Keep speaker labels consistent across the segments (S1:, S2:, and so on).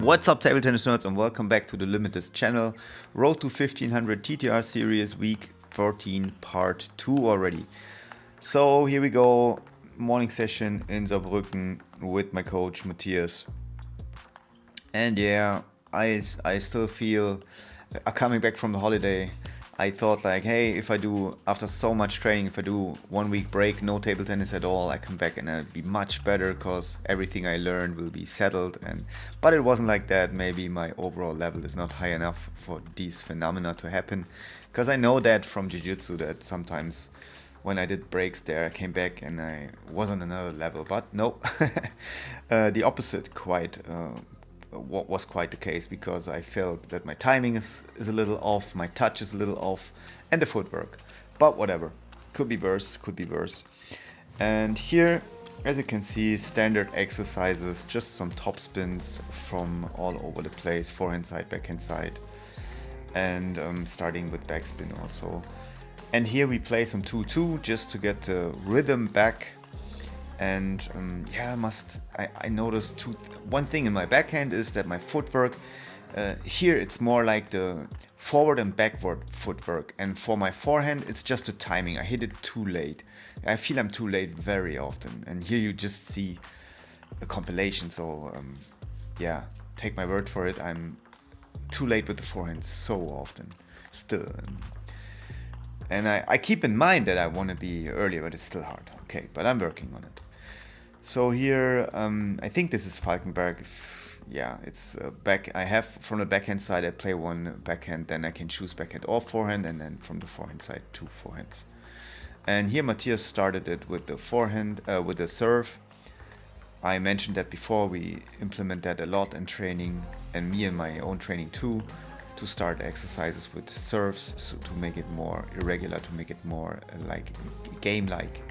S1: What's up, table tennis nerds, and welcome back to the Limittless channel. Road to 1500 TTR series, week 14, part 2 already. So here we go, morning session in Saarbrücken with my coach Mathias. And yeah, I still feel, coming back from the holiday, I thought like, hey, if I do, after so much training, if I do 1 week break, no table tennis at all, I come back and I'll be much better because everything I learned will be settled. But it wasn't like that. Maybe my overall level is not high enough for these phenomena to happen, because I know that from jiu-jitsu that sometimes when I did breaks there, I came back and I was on another level. But no, the opposite was quite the case, because I felt that my timing is a little off, my touch is a little off, and the footwork. But whatever, could be worse, could be worse. And here, as you can see, standard exercises, just some top spins from all over the place, forehand side, backhand side, and starting with backspin also. And here we play some 2-2 just to get the rhythm back. And I noticed one thing in my backhand is that my footwork, here it's more like the forward and backward footwork, and for my forehand it's just the timing. I hit it too late. I feel I'm too late very often, and here you just see a compilation. So take my word for it, I'm too late with the forehand so often still. And I keep in mind that I want to be earlier, but it's still hard. Okay, but I'm working on it. So here, I think this is Falkenberg. Yeah, it's back. I have from the backhand side, I play one backhand, then I can choose backhand or forehand, and then from the forehand side, two forehands. And here Mathias started it with the forehand, with the serve. I mentioned that before, we implement that a lot in training, and me in my own training too, to start exercises with serves, so to make it more irregular, to make it more like game-like,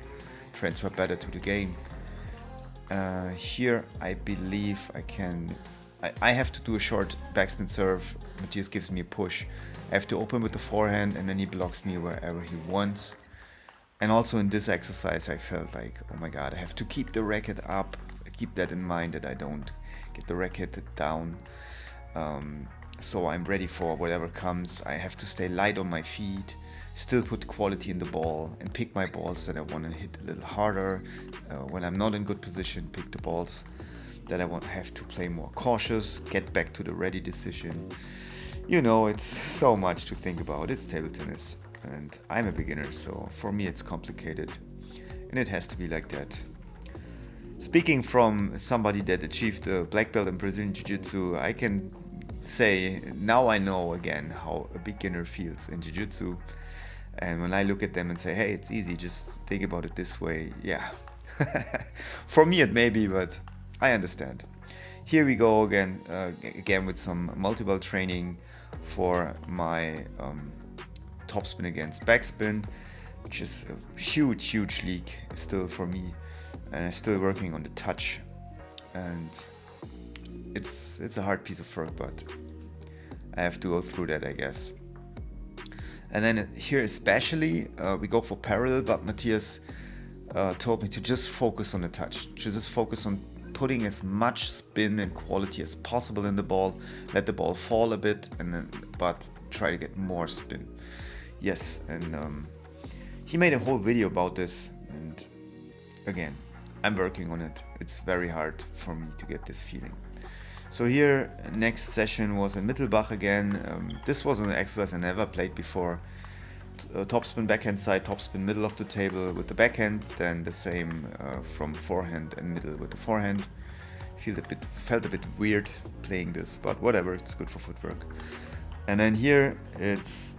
S1: transfer better to the game. Here I believe I have to do a short backspin serve. Mathias gives me a push. I have to open with the forehand, and then he blocks me wherever he wants. And also in this exercise I felt like, oh my god, I have to keep the racket up. Keep that in mind, that I don't get the racket down. So I'm ready for whatever comes. I have to stay light on my feet, still put quality in the ball, and pick my balls that I want to hit a little harder. When I'm not in good position, pick the balls that I want to have to play more cautious, get back to the ready decision. You know, it's so much to think about. It's table tennis, and I'm a beginner, so for me it's complicated, and it has to be like that. Speaking from somebody that achieved a black belt in Brazilian Jiu-Jitsu, I can say now I know again how a beginner feels in Jiu-Jitsu. And when I look at them and say, hey, it's easy, just think about it this way, yeah. For me it may be, but I understand. Here we go again with some multi-ball training for my topspin against backspin, which is a huge league still for me. And I'm still working on the touch, and it's a hard piece of work, but I have to go through that, I guess. And then here especially, we go for parallel, but Mathias told me to just focus on the touch, to just focus on putting as much spin and quality as possible in the ball, let the ball fall a bit, but try to get more spin. Yes, and he made a whole video about this, and again, I'm working on it. It's very hard for me to get this feeling. So here, next session was in Mittelbach again. This was an exercise I never played before. Topspin backhand side, topspin middle of the table with the backhand, then the same from forehand and middle with the forehand. Felt a bit weird playing this, but whatever, it's good for footwork. And then here it's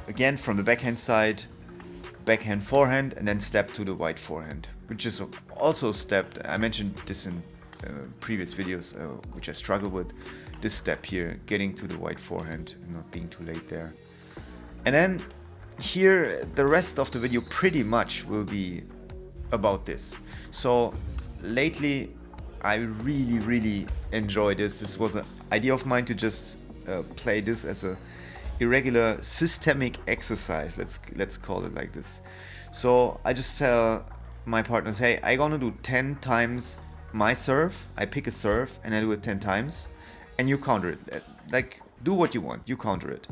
S1: again from the backhand side, backhand forehand, and then step to the wide forehand, which is also stepped. I mentioned this in previous videos, which I struggle with. This step here, getting to the wide forehand and not being too late there. And then here the rest of the video pretty much will be about this. So lately I really enjoy this. This was an idea of mine to just play this as a irregular systemic exercise, let's call it like this. So I just tell my partners, hey, I'm gonna do 10 times my serve. I pick a serve and I do it 10 times, and you counter it. Like, do what you want, you counter it.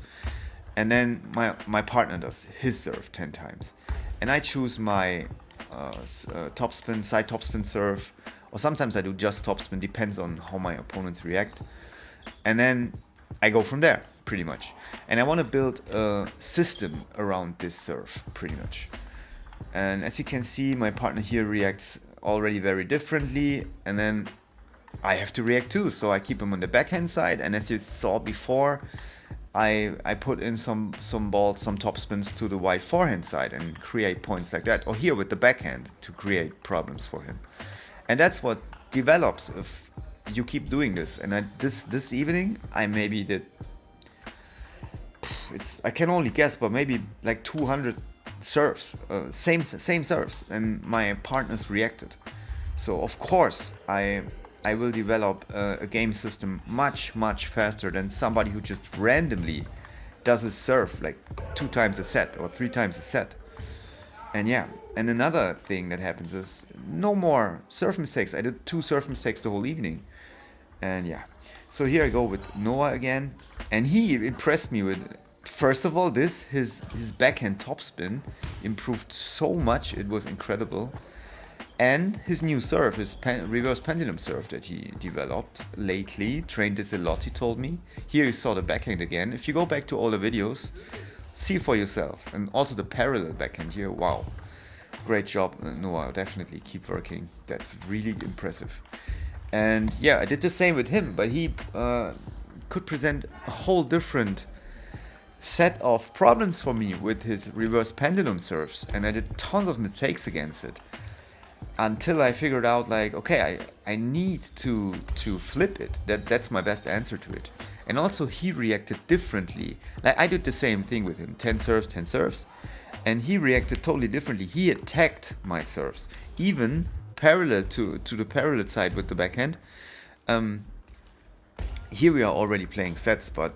S1: And then my partner does his serve 10 times. And I choose my topspin, side topspin serve, or sometimes I do just topspin, depends on how my opponents react. And then I go from there, pretty much. And I want to build a system around this serve, pretty much. And as you can see, my partner here reacts already very differently, and then I have to react too. So I keep him on the backhand side, and as you saw before, I put in some balls, some topspins to the white forehand side and create points like that. Or here with the backhand to create problems for him. And that's what develops if you keep doing this. And this evening I maybe did, I can only guess, but maybe like 200 serves, same serves, and my partners reacted. So of course I will develop a game system much faster than somebody who just randomly does a serve like 2 times a set or 3 times a set. And yeah, and another thing that happens is no more serve mistakes. I did 2 serve mistakes the whole evening. And yeah, so here I go with Noah again, and he impressed me with, first of all, his backhand topspin improved so much, it was incredible. And his new serve, his reverse pendulum serve that he developed lately, trained this a lot, he told me. Here you saw the backhand again. If you go back to all the videos, see for yourself. And also the parallel backhand here, wow. Great job, Noah, definitely keep working. That's really impressive. And yeah, I did the same with him, but he could present a whole different set of problems for me with his reverse pendulum serves. And I did tons of mistakes against it. Until I figured out, like, okay, I need to flip it. That's my best answer to it. And also he reacted differently. Like I did the same thing with him, 10 serves, and he reacted totally differently. He attacked my serves, even parallel to the parallel side with the backhand. Here we are already playing sets, but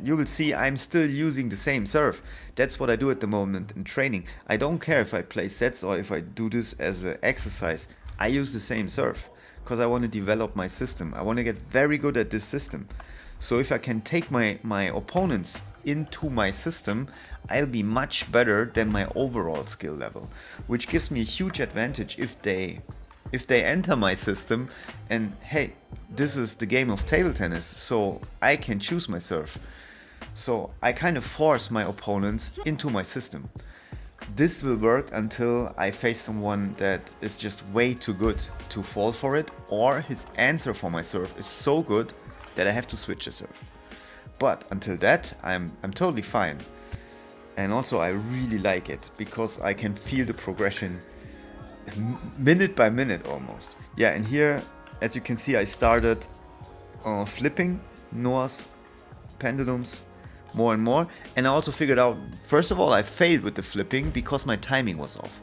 S1: you will see I'm still using the same serve. That's what I do at the moment in training. I don't care if I play sets or if I do this as an exercise. I use the same serve because I want to develop my system. I want to get very good at this system. So if I can take my opponents into my system, I'll be much better than my overall skill level, which gives me a huge advantage if they enter my system and hey, this is the game of table tennis, so I can choose my serve. So I kind of force my opponents into my system. This will work until I face someone that is just way too good to fall for it, or his answer for my serve is so good that I have to switch the serve. But until that, I'm totally fine. And also I really like it because I can feel the progression minute by minute almost. Yeah, and here, as you can see, I started flipping Noah's pendulums more and more, and I also figured out, first of all, I failed with the flipping because my timing was off.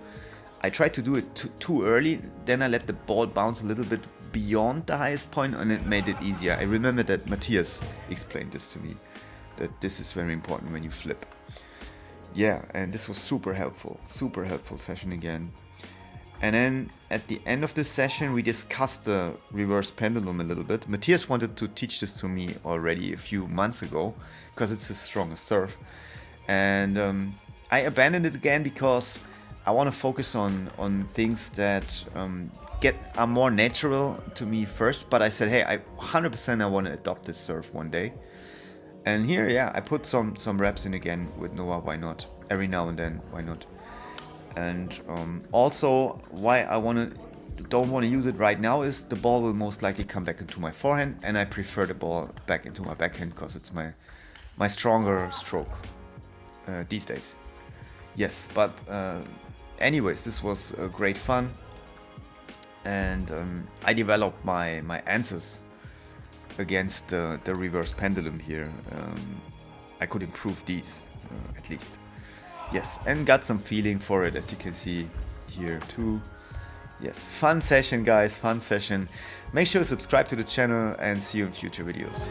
S1: I tried to do it too early, then I let the ball bounce a little bit beyond the highest point and it made it easier. I remember that Mathias explained this to me, that this is very important when you flip. Yeah, and this was super helpful session again. And then at the end of this session, we discussed the reverse pendulum a little bit. Mathias wanted to teach this to me already a few months ago because it's his strongest serve. And I abandoned it again because I want to focus on things that are more natural to me first. But I said, hey, 100% I want to adopt this serve one day. And here, yeah, I put some reps in again with Noah. Why not? Every now and then, why not? And also why I don't want to use it right now is the ball will most likely come back into my forehand, and I prefer the ball back into my backhand because it's my stronger stroke these days. Yes, but anyways, this was great fun, and I developed my answers against the reverse pendulum here. I could improve these at least. Yes, and got some feeling for it, as you can see here too. Yes, fun session guys, fun session. Make sure to subscribe to the channel and see you in future videos.